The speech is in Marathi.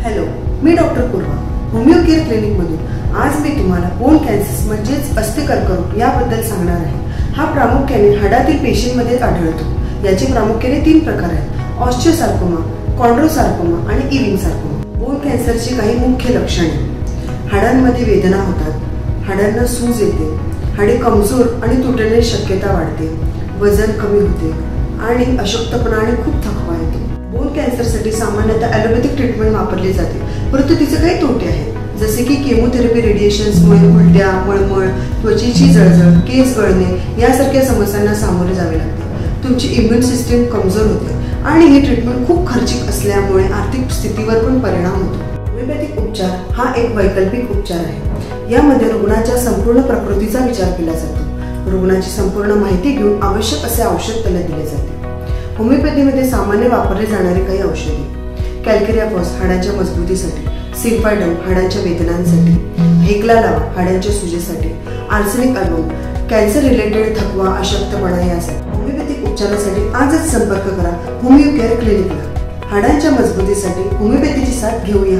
हॅलो, मी डॉक्टर पूर्वा, होमिओ केअर क्लिनिकमधून आज मी तुम्हाला बोन कॅन्सर म्हणजेच अस्थिकर्करोग याबद्दल सांगणार आहे। हा प्रामुख्याने हाडातील पेशींमध्ये आढळतो। याचे प्रामुख्याने 3 प्रकार आहेत: ऑस्टिओसार्कोमा, कॉन्ड्रोसार्कोमा आणि इविंग सार्कोमा। बोन कॅन्सरची काही मुख्य लक्षणे: हाडांमध्ये वेदना होतात, हाडांना सूज येते, हाडे कमजोर आणि तुटण्याची शक्यता वाढते, वजन कमी होते आणि अशक्तपणा आणि खूप थकवा येतो। बोन कॅन्सरसाठी सामान्यतः ॲलोपॅथिक ट्रीटमेंट वापरली जाते, परंतु तिचे काही तोटे आहेत, जसे की केमोथेरपी, रेडिएशन्समुळे उलट्या, मळमळ, त्वचेची जळजळ, केस गळणे यासारख्या समस्यांना सामोरे जावे लागते। तुमची इम्युन सिस्टीम कमजोर होते आणि ही ट्रीटमेंट खूप खर्चिक असल्यामुळे आर्थिक स्थितीवर पण परिणाम होतो। होमिओपॅथिक उपचार हा एक वैकल्पिक उपचार आहे। यामध्ये रुग्णाच्या संपूर्ण प्रकृतीचा विचार केला जातो। रुग्णाची संपूर्ण माहिती घेऊन आवश्यक असे औषध त्याला दिले जाते। होमिओपॅथीमध्ये सामान्य वापरले जाणारे काही औषधे: कॅल्केरियापॉस हाडांच्या मजबूतीसाठी, सिम्पायडम हाडांच्या वेदनांसाठी, हेक्ला लावा हाडांच्या सुजेसाठी, आर्सेनिक अल्बम कॅन्सर रिलेटेड थकवा, अशक्तपणा यासाठी। होमिओपॅथिक उपचारासाठी आजच संपर्क करा होमिओ केअर क्लिनिकला। हाडांच्या मजबूतीसाठी होमिओपॅथीची साथ घेऊया.